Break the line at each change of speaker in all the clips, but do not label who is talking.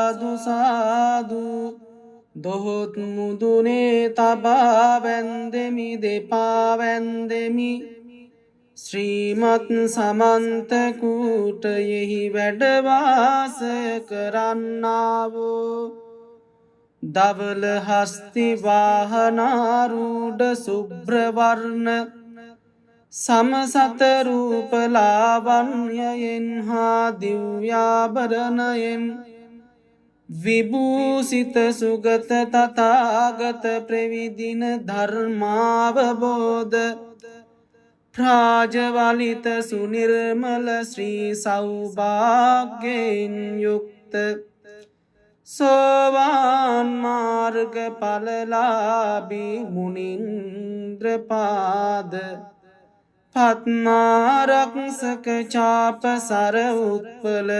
සාදු සාදු දොහොත් මුදුනේ තබා වැන්දෙමි දෙපා වැන්දෙමි ශ්‍රීමත් සමන්ත කූටයෙහි වැඩ වාසය කරන්නාවෝ ධවල හස්ති වාහනාරූඪ සුභ්‍රවර්ණ සමසත රූප ලාවන්‍යයෙන් හා දිව්‍යාභරණයෙන් විභූසිත සුගත තථාගත ප්‍රවිදින ධර්මාවබෝධ ප්‍රාජවලිත සුනිර්මල ශ්‍රී සෞභාග්‍යයෙන් යුක්ත සෝවාන් මාර්ග ඵලලාභී මුනින්ද්‍රපාද පත්මාරක්ෂක චාප සර උත්පල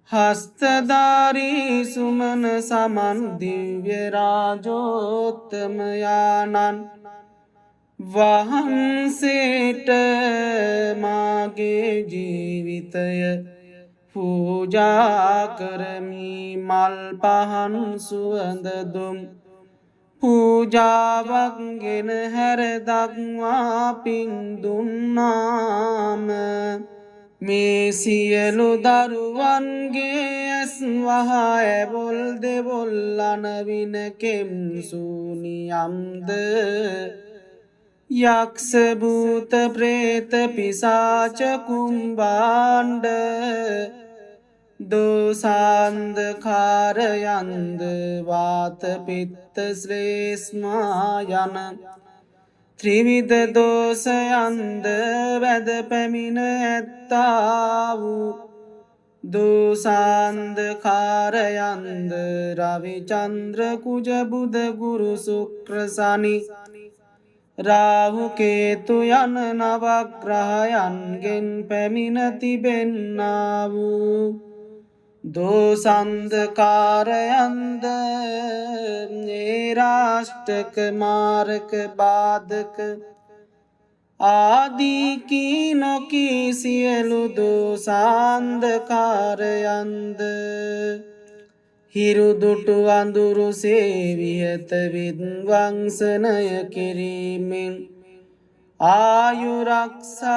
හස්තධාරී සුමන සමන් දිව්‍ය රාජෝත්තමයාණන් වහන්සේට මාගේ ජීවිතය පූජා කරමි මල් පහන් සුවඳ දුම් පූජාවක් ගෙන හැර දක්වා පින් දුන්නාම මේ සියලු දරුවන්ගේ ඇස් වහා ඇබොල් දෙවොල් අනවින කෙම් සූනියම්ද යක්ෂ භූත ප්‍රේත පිසාච කුම්භාණ්ඩ දෝසාන්ධකාරයන්ද වාත පිත්ත ශ්ලේෂ්මා යන ත්‍රිවිධ දෝෂයන්ද වැද පැමිණ ඇත්තා වූ දෝසාන්ධකාරයන්ද රවිචන්ද්‍ර කුජ බුධ ගුරු ශුක්‍ර සනි රාහු කේතු යන නවග්‍රහයන්ගෙන් පැමිණ තිබෙන්නා වූ දෝසන්ධකාරයන්ද නේරාෂ්ටක මාරක බාධක ආදී කී නොකී සියලු දෝසාන්ධකාරයන්ද හිරුදුටු අඳුරු සේවිහත විද්වංසනය කිරීමෙන් ආයුරක්ෂා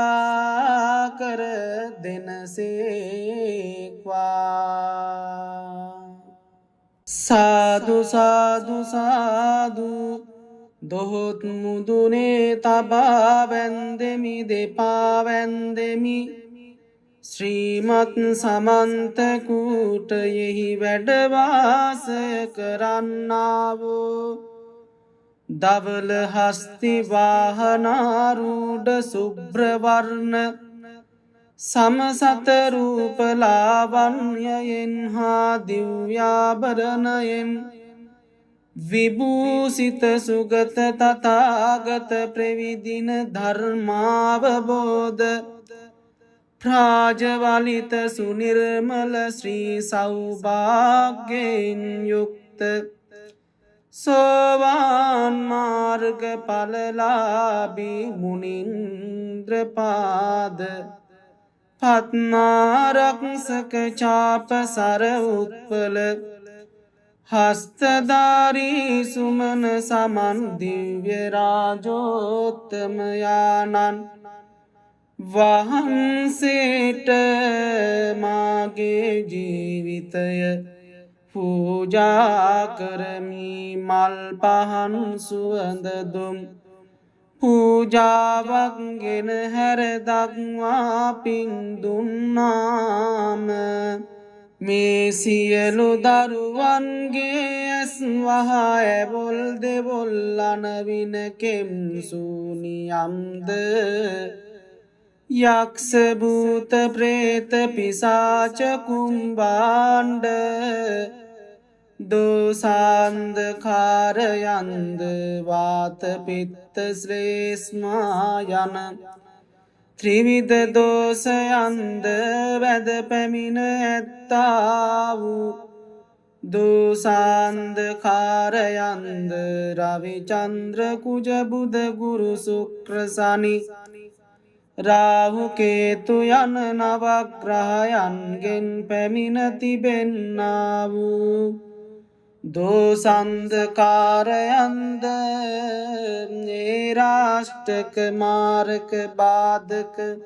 කර දෙනසේක්වා සාදු සාදු සාදු දොහොත් මුදුනේ තබා වැන්දෙමි දෙපා වැන්දෙමි ශ්‍රීමත් සමන්ත කූටයෙහි වැඩ වාසය කරන්නාවෝ ධවල හස්ති වාහනාරූඪ සුභ්‍රවර්ණ සමසත රූප ලාවන්‍යයෙන් හා දිව්‍යාභරණයෙන් විභූසිත සුගත තථාගත ප්‍රවිදින ධර්මාවබෝධ ප්‍රාජවලිත සුනිර්මල ශ්‍රී සෞභාග්‍යයෙන් යුක්ත සෝවාන් මාර්ග ඵලලාභී මුනින්ද්‍රපාද පත්මාරක්ෂක චාප සර උත්පල හස්තධාරී සුමන සමන් දිව්‍ය රාජෝත්තමයාණන් වහන්සේට මාගේ ජීවිතය පූජා කරමි මල් පහන් සුවඳ දුම් පූජාවක් ගෙන හැර දක්වා පින් දුන්නාම මේ සියලු දරුවන්ගේ ඇස් වහා ඇබොල් දෙවොල් අනවින කෙම් සූනියම්ද යක්ෂ භූත ප්‍රේත පිසාච කුම්භාණ්ඩ දෝසාන්ධකාරයන්ද වාත පිත්ත ශ්ලේෂ්මා යන ත්‍රිවිධ දෝෂයන්ද වැද පැමිණ ඇත්තා වූ දෝසාන්ධකාරයන්ද රවිචන්ද්‍ර කුජ බුධ ගුරු ශුක්‍ර සනි රාහු කේතු යන නවග්‍රහයන්ගෙන් පැමිණ තිබෙන්නා වූ දෝසන්ධකාරයන්ද නේරාෂ්ටක මාරක බාධක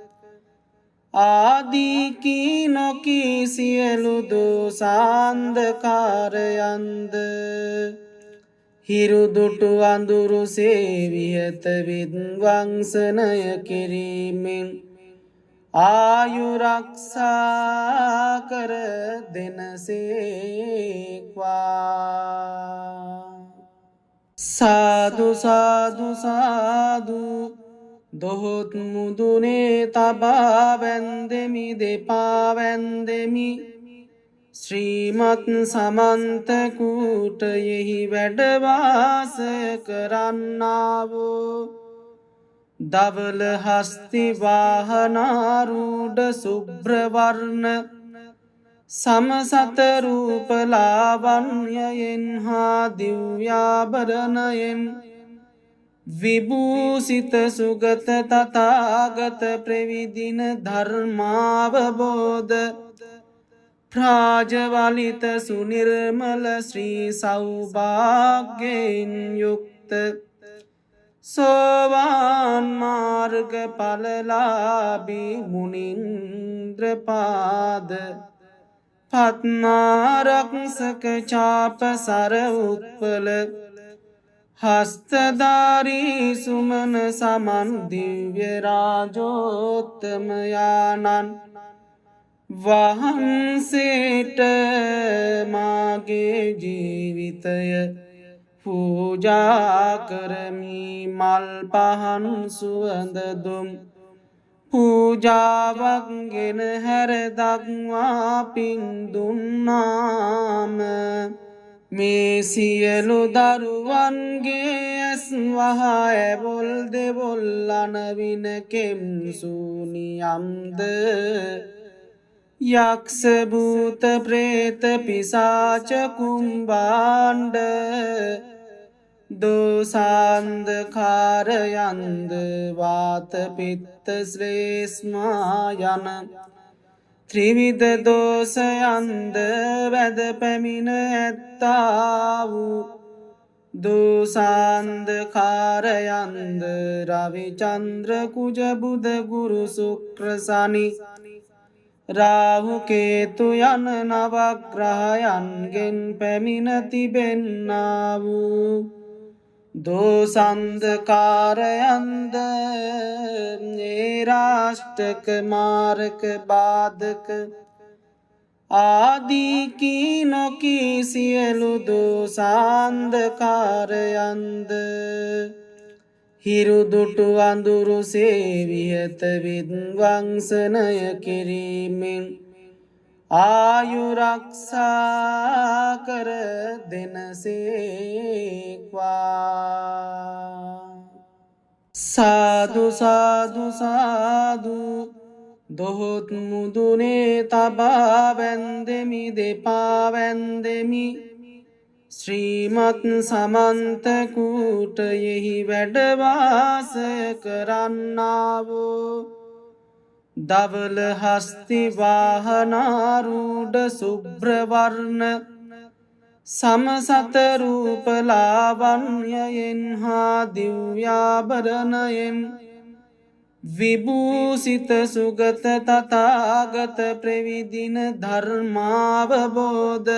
ආදීකී නොකී සියලු දෝසාන්ධකාරයන්ද හිරුදුටු අඳුරු සේවිහත විද්වංසනය කිරීමෙන් ආයුරක්ෂා කර දෙනසේක්වා. සාදු සාදු සාදු දොහොත් මුදුනේ තබා වැන්දෙමි දෙපා වැන්දෙමි ශ්‍රීමත් සමන්ත කූටයෙහි වැඩවාසය කරන්නාවෝ දවල හස්ති වාහනාරූඩ සුභ්‍රවර්ණ සමසත රූපලාවන්‍යයෙන් හා දිව්‍යාභරණයෙන් විභූසිත සුගත තථාගත ප්‍රවිදින ධර්මාවබෝධ ප්‍රාජවලිත සුනිර්මල ශ්‍රී සෞභාග්‍යයෙන් යුක්ත සෝවාන් මාර්ග ඵලලාභී මුනින්ද්‍රපාද පත්නාරක්ෂක චාප සර උත්පල හස්තධාරී සුමන සමන් දිව්‍ය රාජෝත්තමයාණන් වහන්සේට මාගේ ජීවිතය පූජා කරමි මල් පහන් සුවඳ දුම් පූජාවක් ගෙන හැර දක්වා පින් දුන්නාම මේ සියලු දරුවන්ගේ ඇස් වහා ඇබොල් දෙබොල් අනවින කෙම් සූනියම්ද යක්ෂ භූත ප්‍රේත පිසාච කුම්භාණ්ඩ දෝසාන්ධකාරයන්ද වාත පිත්ත ශ්ලේෂ්මා යන ත්‍රිවිධ දෝෂයන්ද වැද පැමිණ ඇත්තා වූ දෝසාන්ධකාරයන්ද රවිචන්ද්‍ර කුජ බුධ ගුරු ශුක්‍ර සනි රාහු කේතු යන නවග්‍රහයන්ගෙන් පැමිණ තිබෙන්නා වූ දෝසන්ධකාරයන්ද නේරාෂ්ටක මාරක බාධක ආදීකී නොකී සියලු දෝසාන්ධකාරයන්ද හිරුදුටු අඳුරු සේවිහත විද්වංසනය කිරීමෙන් ආයුරක්ෂා කර දෙනසේක්වා. සාදු සාදු සාදු දොහොත් මුදුනේ තබා වැන්දෙමි දෙපා වැන්දෙමි ශ්‍රීමත් සමන්ත කූටයෙහි වැඩවාසය කරන්නාවෝ දවල හස්ති වාහනාරූඩ සුභ්‍රවර්ණ සමසත රූපලාවන්‍යයෙන් හා දිව්‍යාභරණයෙන් විභූසිත සුගත තථාගත ප්‍රවිදින ධර්මාවබෝධ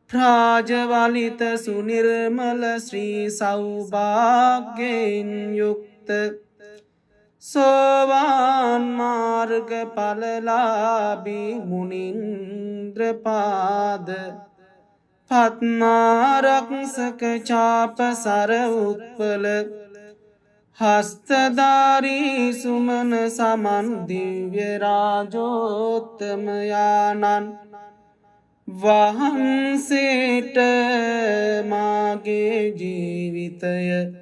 ප්‍රාජවලිත සුනිර්මල ශ්‍රී සෞභාග්‍යයෙන් යුක්ත සෝවාන් මාර්ග ඵලලාභී මුනින්ද්‍රපාද පත්නාරක්ෂක චාප සර උත්පල හස්තධාරී සුමන සමන් දිව්‍ය රාජෝත්තමයාණන් වහන්සේට මාගේ ජීවිතය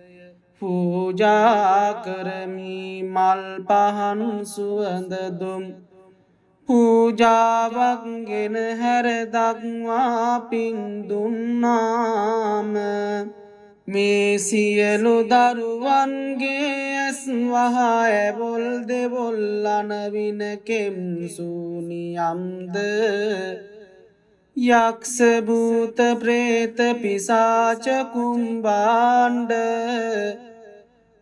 පූජා කරමි මල් පහන් සුවඳ දුම් පූජාවක් ගෙන හැර දක්වා පින් දුන්නාම මේ සියලු දරුවන්ගේ ඇස් වහා ඇබොල් දෙවොල් අනවින කෙම්සූනියම්ද යක්ෂ භූත ප්‍රේත පිසාච කුම්බාණ්ඩ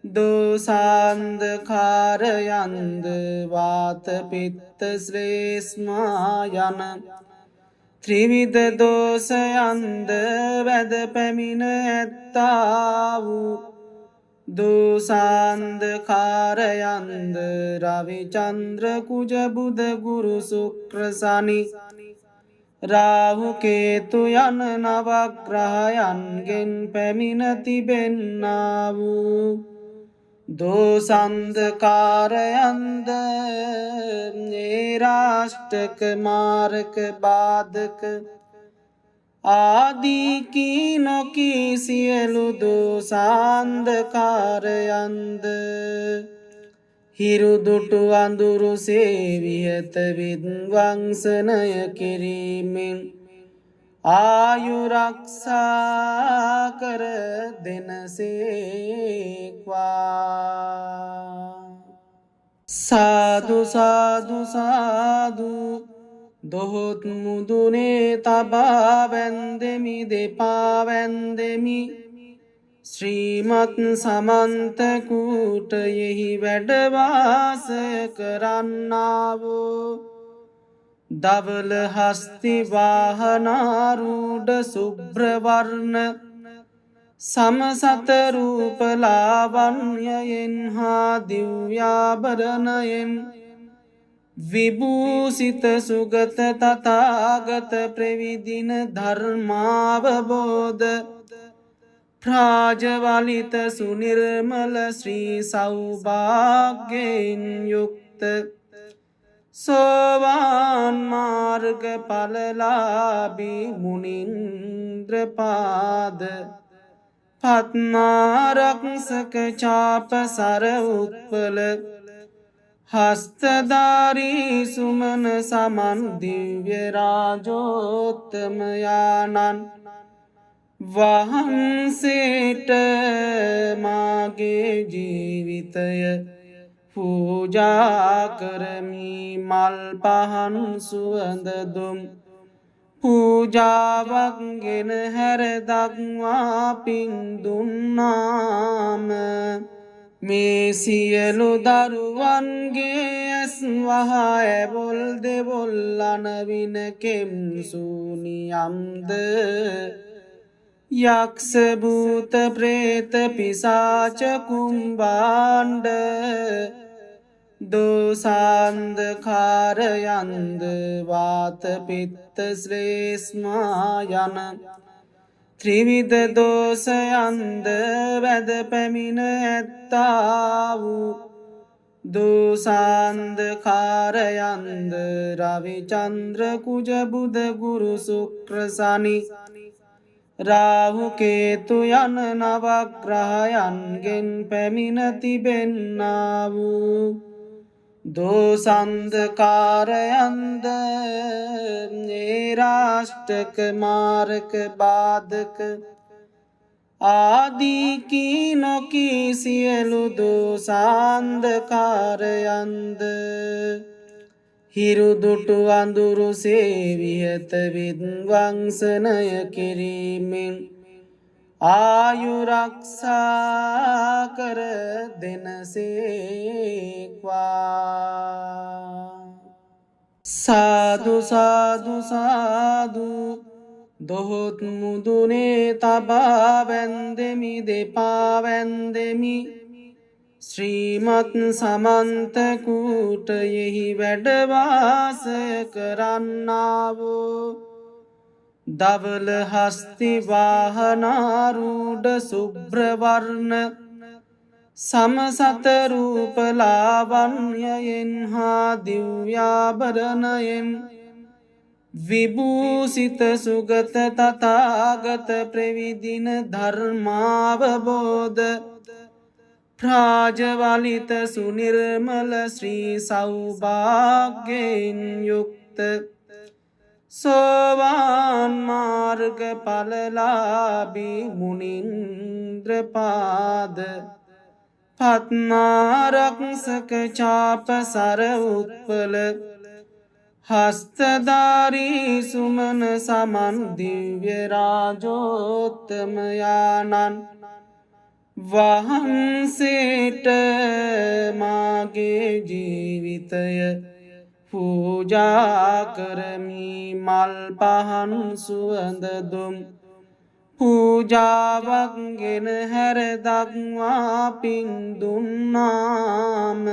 දෝසාන්ධකාරයන්ද වාත පිත්ත ශ්ලේෂ්මා යන ත්‍රිවිධ දෝෂයන්ද වැද පැමිණ ඇත්තා වූ දෝසාන්ධකාරයන්ද රවිචන්ද්‍ර කුජ බුධ ගුරු ශුක්‍ර සනි රාහු කේතු යන නවග්‍රහයන්ගෙන් පැමිණ තිබෙන්නා වූ දෝසන්ධකාරයන්ද නේරාෂ්ටක මාරක බාධක ආදී කී නොකී සියලු දෝසාන්ධකාරයන්ද හිරුදුටු අඳුරු සේවිහත විද්වංසනය කිරීමෙන් ආයුරක්ෂා කර දෙනසේක්වා. සාදු සාදු සාදු දොහොත් මුදුනේ තබා වැන්දෙමි දෙපා වැන්දෙමි ශ්‍රීමත් සමන්ත කූටයෙහි වැඩවාසය කරන්නාවෝ දවල හස්ති වාහනාරූඪ සුභ්‍රවර්ණ සමසත රූප ලාවන්‍යයෙන් හා දිව්‍යාභරණයෙන් විභූසිත සුගත තථාගත ප්‍රවිදින ධර්මාවබෝධ ප්‍රාජවලිත සුනිර්මල ශ්‍රී සෞභාග්‍යයෙන් යුක්ත සෝවාන් මාර්ග ඵලලාභී මුනින්ද්‍රපාද පත්මාරක්ෂක චාප සර උත්පල හස්තධාරී සුමන සමන් දිව්‍ය රාජෝත්තමයාණන් වහන්සේට මාගේ ජීවිතය පූජා කරමි මල් පහන් සුවඳ දුම් පූජාවක් ගෙන හැර දක්වා පින් දුන්නාම මේ සියලු දරුවන්ගේ ඇස් වහා ඇබොල් දෙවොල් අනවින කෙම්සූනියම්ද යක්ෂ භූත ප්‍රේත පිසාච කුම්බාණ්ඩ දෝසාන්ධකාරයන්ද වාත පිත්ත ශ්ලේෂ්මා යන ත්‍රිවිධ දෝෂයන්ද වැද පැමිණ ඇත්තා වූ දෝසාන්ධකාරයන්ද රවිචන්ද්‍ර කුජ බුධ ගුරු ශුක්‍ර සනි රාහු කේතු යන නවග්‍රහයන්ගෙන් පැමිණ තිබෙන්නා වූ දෝසන්ධකාරයන්ද නේරාෂ්ටක මාරක බාධක ආදී කී නොකී සියලු දෝසාන්ධකාරයන්ද හිරුදුටු අඳුරු සේවිහත විද්වංසනය කිරීමෙන් ආයුරක්ෂා කර දෙනසේක්වා. සාදු සාදු සාදු දොහොත් මුදුනේ තබා වැන්දෙමි දෙපා වැන්දෙමි ශ්‍රීමත් සමන්ත කූටයෙහි වැඩවාසය කරන්නාවෝ දවල හස්ති වාහනාරූඪ සුභ්‍රවර්ණ සමසත රූප ලාවන්‍යයෙන් හා දිව්‍යාභරණයෙන් විභූසිත සුගත තථාගත ප්‍රවිදින ධර්මාවබෝධ ප්‍රාජවලිත සුනිර්මල ශ්‍රී සෞභාග්‍යයෙන් යුක්ත සෝවාන් මාර්ග ඵලලාභී මුනින්ද්‍රපාද පත්නාරක්ෂක චාප සර උත්පල හස්තධාරී සුමන සමන් දිව්‍ය රාජෝත්තමයාණන් වහන්සේට මාගේ ජීවිතය පූජා කරමි මල් පහන් සුවඳ දුම් පූජාවක් ගෙන හැර දක්වා පින් දුන්නාම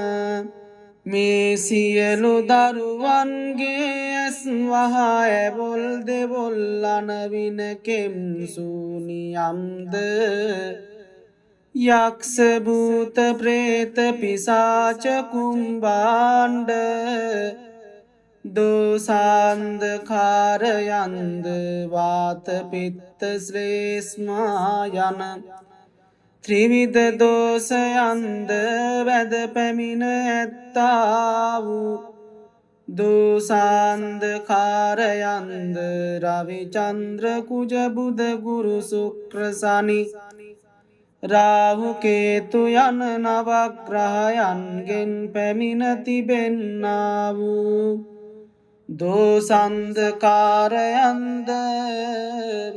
මේ සියලු දරුවන්ගේ ඇස් වහා ඇබොල් දෙබොල් අනවින කෙම්සූනියම්ද යක්ෂ භූත ප්‍රේත පිසාච කුම්භාණ්ඩ දෝසාන්ධකාරයන්ද වාත පිත්ත ශ්ලේෂ්මා යන ත්‍රිවිධ දෝෂයන්ද වැද පැමිණ ඇත්තා වූ දෝසාන්ධකාරයන්ද රවිචන්ද්‍ර කුජ බුධ ගුරු ශුක්‍ර සනි රාහු කේතු යන නවග්‍රහයන්ගෙන් පැමිණ තිබෙන්නා වූ දෝසන්ධකාරයන්ද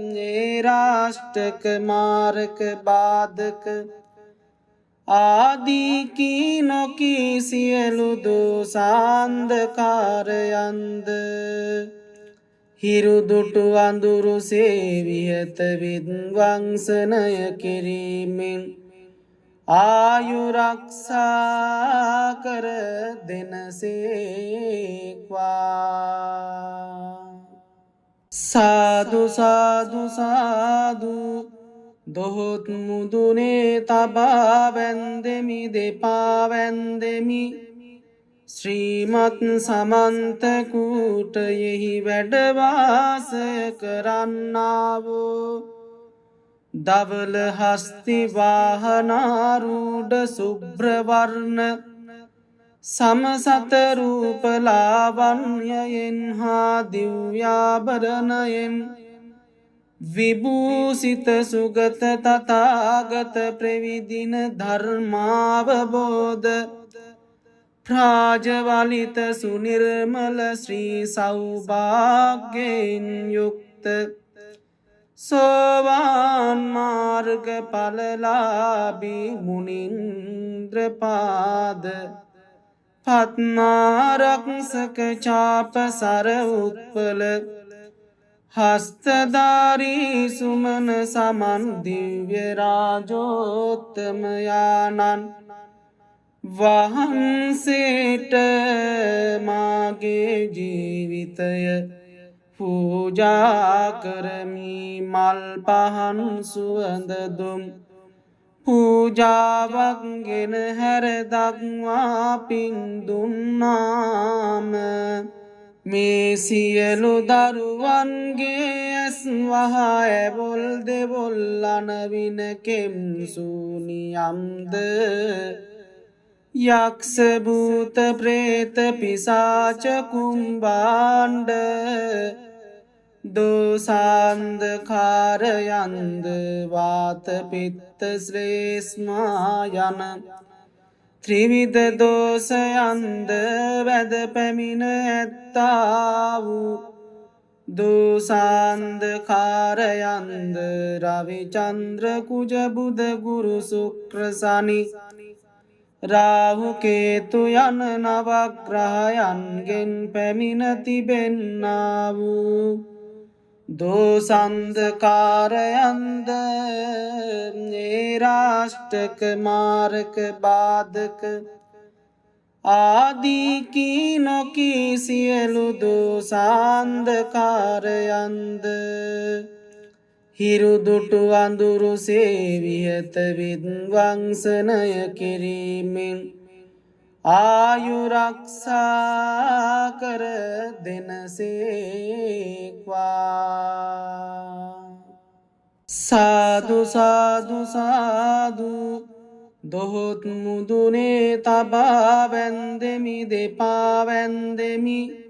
නේරාෂ්ටක මාරක බාධක ආදී කී නොකී සියලු දෝසාන්ධකාරයන්ද හිරුදුටු අඳුරු සේවිහත විද්වංසනය කිරීමෙන් ආයුරක්ෂා කර දෙනසේක්වා සාදු සාදු සාදු දොහොත් මුදුනේ තබා වැන්දෙමි දෙපා වැන්දෙමි ශ්‍රීමත් සමන්ත කූටයෙහි වැඩවාසය කරන්නාවෝ දවල හස්ති වාහනාරූඪ සුභ්‍රවර්ණ සමසත රූප ලාවන්‍යයෙන් හා දිව්‍යාභරණයෙන් විභූසිත සුගත තථාගත ප්‍රවිදින ධර්මාවබෝධ ප්‍රාජවලිත සුනිර්මල ශ්‍රී සෞභාග්‍යයෙන් යුක්ත සෝවාන් මාර්ග ඵලලාභී මුනින්ද්‍රපාද පත්නාරක්ෂක චාප සර උත්පල හස්තධාරී සුමන සමන් දිව්‍ය රාජෝත්තමයාණන් වහන්සේට මාගේ ජීවිතය පූජා කරමි මල් පහන් සුවඳ දුම් පූජාවක් ගෙන හැර දක්වා පින් දුන්නාම මේ සියලු දරුවන්ගේ ඇස් වහා ඇබොල් දෙබොල් අනවින කෙම්සූනියම්ද යක්ෂ භූත ප්‍රේත පිසාච කුම්භාණ්ඩ දෝසාන්ධකාරයන්ද වාත පිත්ත ශ්ලේෂ්මා යන ත්‍රිවිධ දෝෂයන්ද වැද පැමිණ ඇත්තා වූ දෝසාන්ධකාරයන්ද රවිචන්ද්‍ර කුජ බුධ ගුරු ශුක්‍ර සනි රාහු කේතු යන නවග්‍රහයන්ගෙන් පැමිණ තිබෙන්නා වූ දෝසන්ධකාරයන්ද නේරාෂ්ටක මාරක බාධක ආදී කී නොකී සියලු දෝසාන්ධකාරයන්ද හිරුදුටු අඳුරු සේවිහත විද්වංසනය කිරීමෙන් ආයුරක්ෂා කර දෙනසේක්වා සාදු සාදු සාදු දොහොත් මුදුනේ තබා වැන්දෙමි දෙපා වැන්දෙමි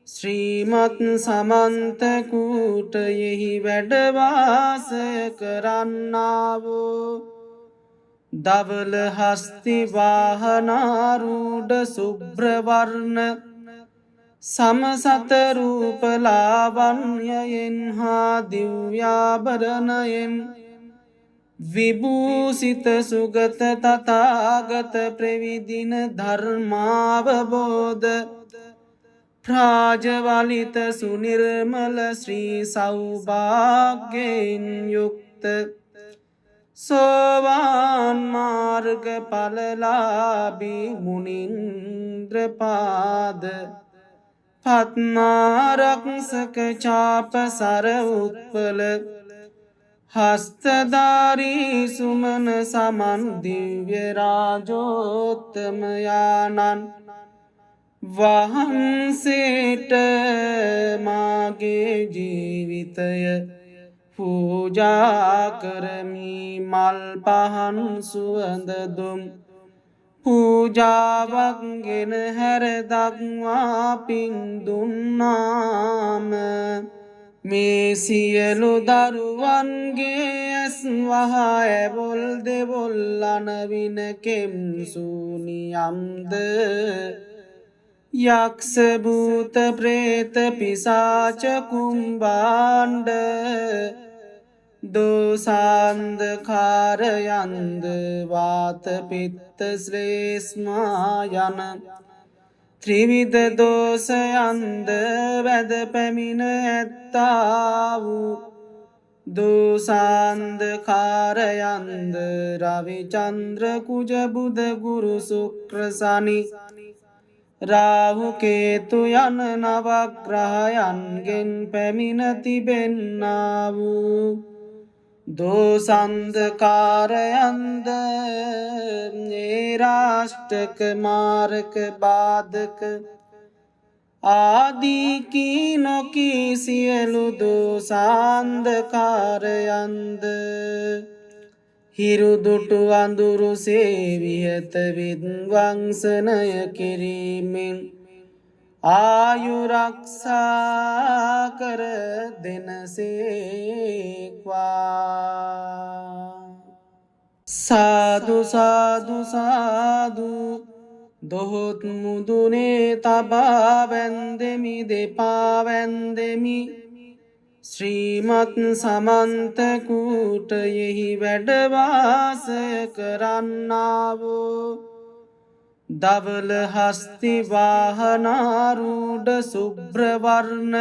ශ්‍රීමත් සමන්ත කූටයෙහි වැඩවාසය කරන්නාවෝ දවල හස්ති වාහනාරූඩ සුබ්‍රවර්ණ සමසතරූපලාවන්යයෙන් හා දිව්‍යාභරණයෙන් විභූසිත සුගත තථාගත ප්‍රවිදින ධර්මාවබෝධ ප්‍රාජවලිත සුනිර්මල ශ්‍රී සෞභාග්‍යයෙන් යුක්ත සෝවාන් මාර්ග ඵලලාභී මුනින්ද්‍රපාද පත්මාරක්ෂක චාප සර උත්පල හස්තධාරී සුමන සමන් දිව්‍ය රාජෝත්තමයාණන් වහන්සේට මාගේ ජීවිතය පූජා කරමි මල් පහන් සුවඳ දුම් පූජාවක් ගෙන හැර දක්වා පින් දුන්නාම මේ සියලු දරුවන්ගේ ඇස් වහා ඇබොල් දෙබොල් අනවින කෙම්සුනියම්ද යක්ෂ භූත ප්‍රේත පිසාච කුම්භාණ්ඩ දෝසාන්ධකාරයන්ද වාත පිත්ත ශ්ලේෂ්මා යන ත්‍රිවිධ දෝෂයන්ද වැද පැමිණ ඇත්තා වූ දෝසාන්ධකාරයන්ද රවිචන්ද්‍ර කුජ බුධ ගුරු ශුක්‍ර සනි රාහු කේතු යන නවග්‍රහයන්ගෙන් පැමිණ තිබෙන්නා වූ දෝසන්ධකාරයන්ද නේරාෂ්ටක මාරක බාධක ආදී කී නොකී සියලු දෝසාන්ධකාරයන්ද හිරුදුටු අඳුරු සේවිහත විද්වංසනය කිරීමෙන් ආයුරක්ෂා කර දෙනසේක්වා සාදු සාදු සාදු දොහොත් මුදුනේ තබා වැන්දෙමි දෙපා වැන්දෙමි ශ්‍රීමත් සමන්ත කූටයෙහි වැඩවාසය කරන්නාවෝ දවල හස්ති වාහනාරූඩ සුබ්‍රවර්ණ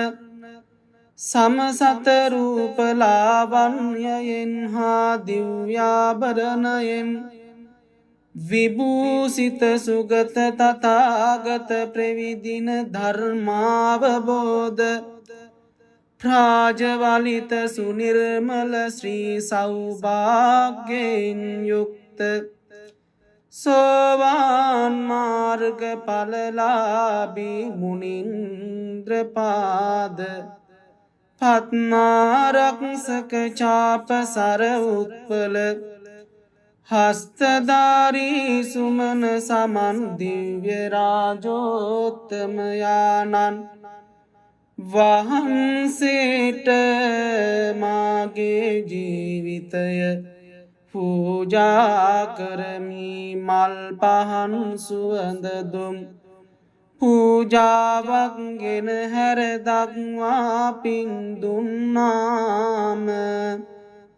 සමසතරූපලාවන්යයෙන් හා දිව්‍යාභරණයෙන් විභූසිත සුගත තථාගත ප්‍රවිදින ධර්මාවබෝධ ප්‍රාජවලිත සුනිර්මල ශ්‍රී සෞභාග්‍යයෙන් යුක්ත සෝවාන් මාර්ග ඵලලාභී මුනින්ද්‍රපාද පත්මාරක්ෂක චාප සර උත්පල හස්තධාරී සුමන සමන් දිව්‍ය රාජෝත්තමයාණන් වහන්සේට මාගේ ජීවිතය පූජා කරමි මල් පහන් සුවඳ දුම් පූජාවක් ගෙන හැර දක්වා පින් දුන්නාම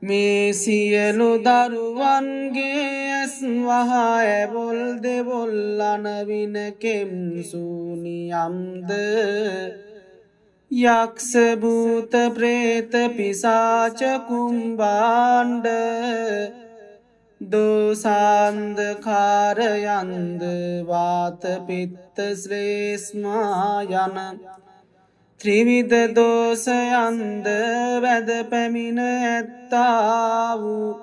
මේ සියලු දරුවන්ගේ ඇස් වහා ඇබොල් දෙබොල් අනවින කෙම්සුනියම්ද යක්ෂ භූත ප්‍රේත පිසාච කුම්භාණ්ඩ දෝසාන්ධකාරයන්ද වාත පිත්ත ශ්ලේෂ්මා යන ත්‍රිවිධ දෝෂයන්ද වැද පැමිණ ඇත්තා වූ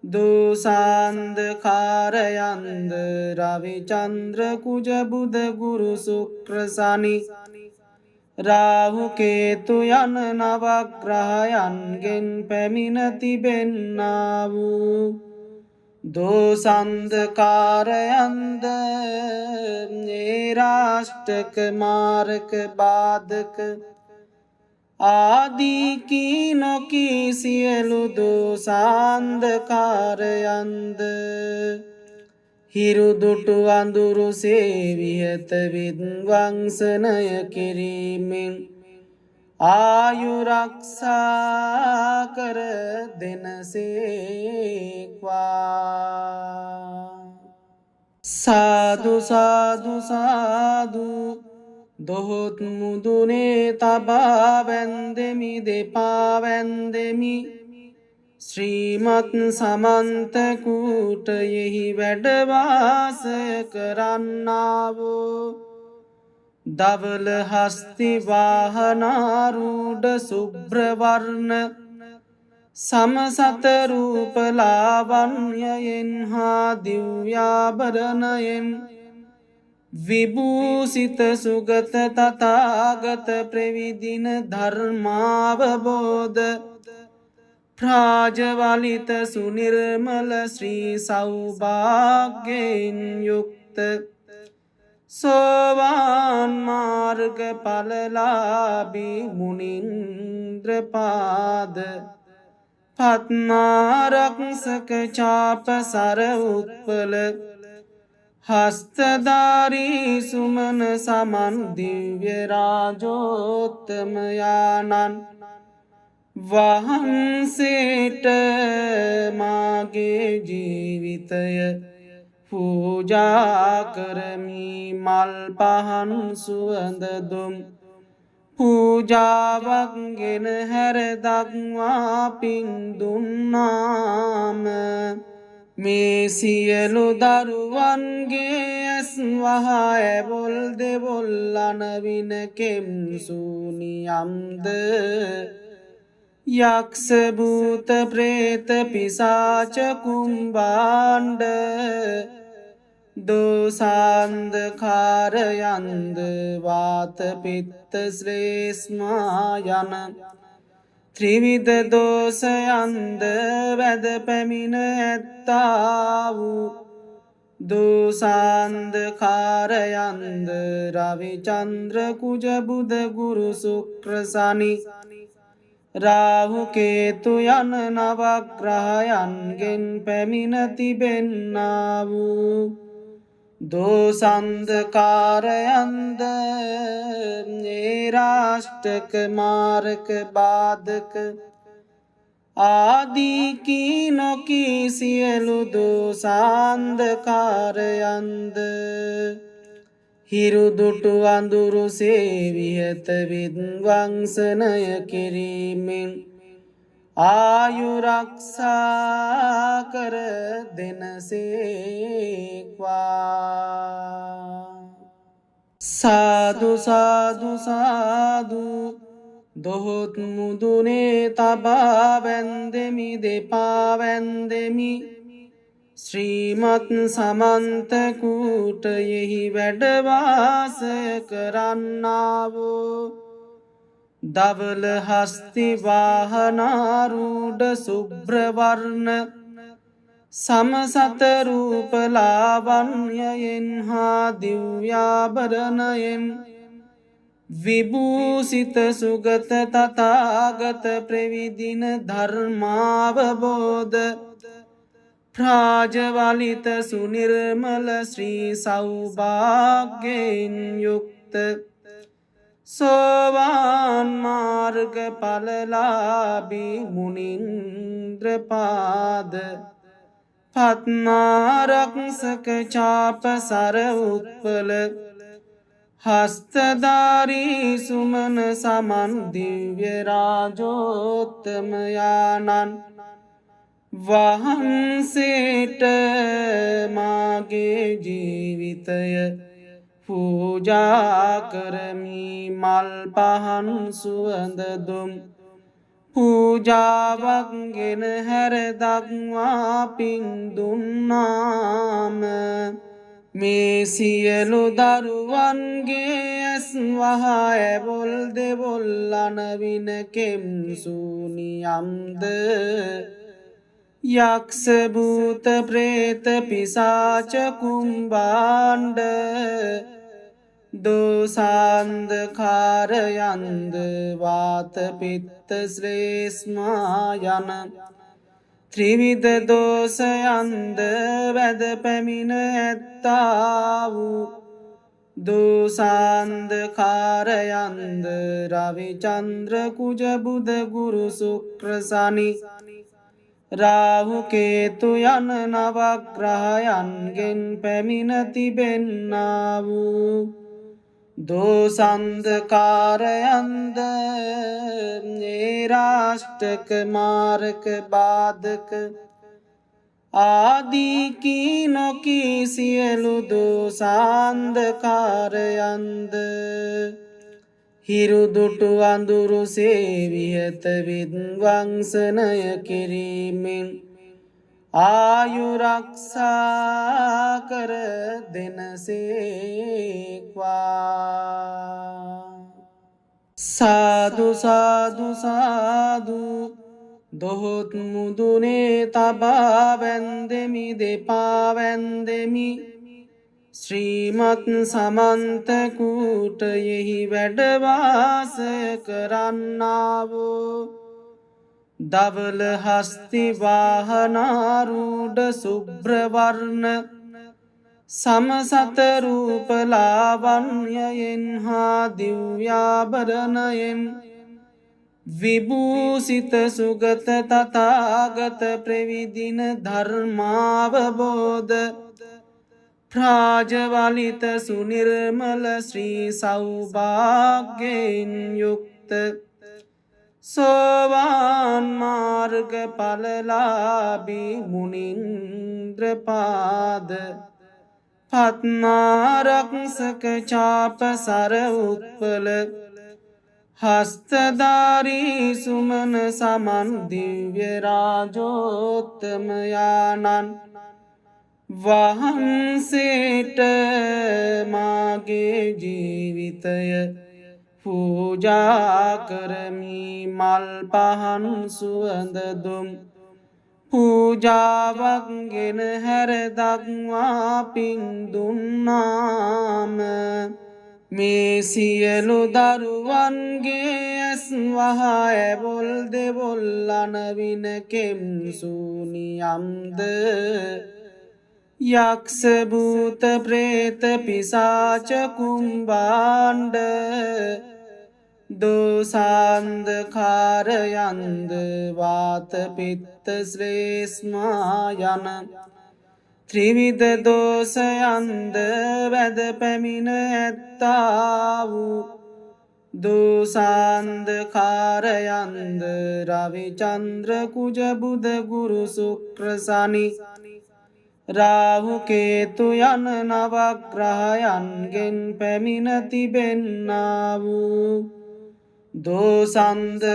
දෝසාන්ධකාරයන්ද රවිචන්ද්‍ර කුජ බුධ ගුරු ශුක්‍ර සනි රාහු කේතු යන නවග්‍රහයන්ගෙන් පැමිණ තිබෙන්නා වූ දෝසන්ධකාරයන්ද නේරා निराष्टक मारक बाधक ආදී කී නොකී සියලු දෝසාන්ධකාරයන්ද හිරුදුටු අඳුරුසේ විහත විද්වංසනය කිරීමෙන් ආයුරක්ෂා කර දෙනසේක්වා. සාදු සාදු සාදු දොහොත් මුදුනේ තබා වැන්දෙමි දෙපා වැන්දෙමි ශ්‍රීමත් සමන්ත කූටයෙහි වැඩවාසය කරන්නාවෝ දවල හස්ති වාහනාරූඪ සුභ්‍රවර්ණ සමසත රූප ලාවන්‍යයෙන් හා දිව්‍යාභරණයෙන් විභූසිත සුගත තථාගත ප්‍රවිදින ධර්මාවබෝධ ප්‍රාජවලිත සුනිර්මල ශ්‍රී සෞභාග්‍යයෙන් යුක්ත සෝවාන් මාර්ග ඵලලාභී මුනින්ද්‍රපාද පත්මාරක්ෂක චාප සර උත්පල හස්තධාරී සුමන සමන් දිව්‍ය රාජෝත්තමයාණන් වහන්සේට මාගේ ජීවිතය පූජා කරමි. මල් පහන් සුවඳ දුම් පූජාවක් ගෙන හැර දක්වා පින් දුන්නාම මේ සියලු දරුවන්ගේ ඇස් වහා ඇබොල් දෙබොල් අනවින කෙම් සූනියම්ද යක්ෂ භූත ප්‍රේත පිසාච කුම්භාණ්ඩ දෝසාන්ධකාරයන්ද වාත පිත්ත ශ්ලේෂ්මා යන ත්‍රිවිධ දෝෂයන්ද වැද පැමිණ ඇත්තා වූ දෝසාන්ධකාරයන්ද රවි චන්ද්‍ර කුජ බුධ ගුරු ශුක්‍ර සනි රාහු කේතු යන නවග්‍රහයන්ගෙන් පැමිණ තිබෙන්නා වූ දෝසාන්ධකාරයන්ද නිරාෂ්ටක මාරක බාධක ආදී කී නොකී සියලු දෝසාන්ධකාරයන්ද හිරුදුටු අඳුරුසේ විහත විද්වංසනය කිරීමෙන් ආයුරක්ෂා කර දෙනසේක්වා. සාදු සාදු සාදු දොහොත් මුදුනේ තබා වැන්දෙමි දෙපා වැන්දෙමි ශ්‍රීමත් සමන්ත කූටයෙහි වැඩවාසය කරන්නාවෝ දවල හස්ති වාහනාරූඪ සුභ්‍රවර්ණ සමසත රූප ලාවන්‍යයෙන් හා දිව්‍යාභරණයෙන් විභූසිත සුගත තථාගත ප්‍රවිදින ධර්මාවබෝධ ප්‍රාජවලිත සුනිර්මල ශ්‍රී සෞභාග්‍යයෙන් යුක්ත සෝවාන් මාර්ග ඵලලාභී මුනින්ද්‍රපාද පත්මාරක්ෂක චාප සර උත්පල හස්තධාරී සුමන සමන් දිව්‍ය රාජෝත්තමයාණන් වහන්සේට මාගේ ජීවිතය පූජා කරමි. මල් පහන් සුවඳ දුම් පූජාවක් ගෙන හැර දක්වා පින් දුන්නාම මේ සියලු දරුවන්ගේ ඇස් වහා ඇබොල් දෙබොල් අනවින කෙම් සූනියම්ද යක්ෂ භූත ප්‍රේත පිසාච කුම්භාණ්ඩ දෝසාන්ධකාරයන්ද වාත පිත්ත ශ්ලේෂ්මා යන ත්‍රිවිධ දෝෂයන්ද වැද පැමිණ ඇත්තා වූ දෝසාන්ධකාරයන්ද රවිචන්ද්‍ර කුජ බුධ ගුරු ශුක්‍ර සනි රාහු කේතු යන නවග්‍රහයන්ගෙන් පැමිණ තිබෙන්නා වූ දෝසන්ධකාරයන්ද නේරාෂ්ටක මාරක බාධක ආදී කී නොකී සියලු දෝසාන්ධකාරයන්ද හිරුදුටු අඳුරු සේවිහත විද්වංසනය කිරීමෙන් ආයුරක්ෂා කර දෙනසේක්වා. සාදු සාදු සාදු දොහොත් මුදුනේ තබා වැන්දෙමි දෙපා වැන්දෙමි ශ්‍රීමත් සමන්ත කූටයෙහි වැඩවාසය කරන්නාවෝ දවල හස්ති වාහනාරූඪ සුභ්‍රවර්ණ සමසත රූප ලාවන්‍යයෙන් හා දිව්‍යාභරණයෙන් විභූසිත සුගත තථාගත ප්‍රවිදින ධර්මාවබෝධ ප්‍රාජවලිත සුනිර්මල ශ්‍රී සෞභාග්‍යයෙන් යුක්ත සෝවාන් මාර්ග ඵලලාභී මුනින්ද්‍රපාද පත්මාරක්ෂක චාප සර උත්පල හස්තධාරී සුමන සමන් දිව්‍ය රාජෝත්තමයාණන් වහන්සේට මාගේ ජීවිතය පූජා කරමි මල් පහන් සුවඳ දුම් පූජාවක් ගෙන හැර දක්වා පින් දුන්නාම මේ සියලු දරුවන්ගේ ඇස් වහා ඇබොල් දෙබොල් අනවින කෙම් සූනියම්ද යක්ෂ භූත ප්‍රේත පිසාච කුම්භාණ්ඩ දෝසාන්ධකාරයන්ද වාත පිත්ත ශ්ලේෂ්මා යන ත්‍රිවිධ දෝෂයන්ද වැද පැමිණ ඇත්තා වූ දෝසාන්ධකාරයන්ද රවිචන්ද්‍ර කුජ බුධ ගුරු ශුක්‍ර සනි රාහු කේතු යන නවග්‍රහයන්ගෙන් පැමිණ තිබෙන්නා වූ දෝසන්ධකාරයන්ද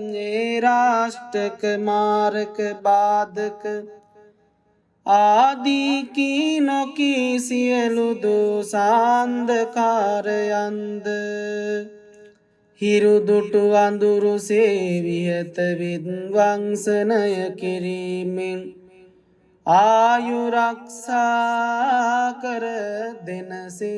නේරාෂ්ටක මාරක බාධක ආදී කී නොකී සියලු දෝසාන්ධකාරයන්ද හිරුදුටු අඳුරු සේවිහත විද්වංසනය කිරීමෙන් ආයුරක්ෂා කර දෙනසේක්වා.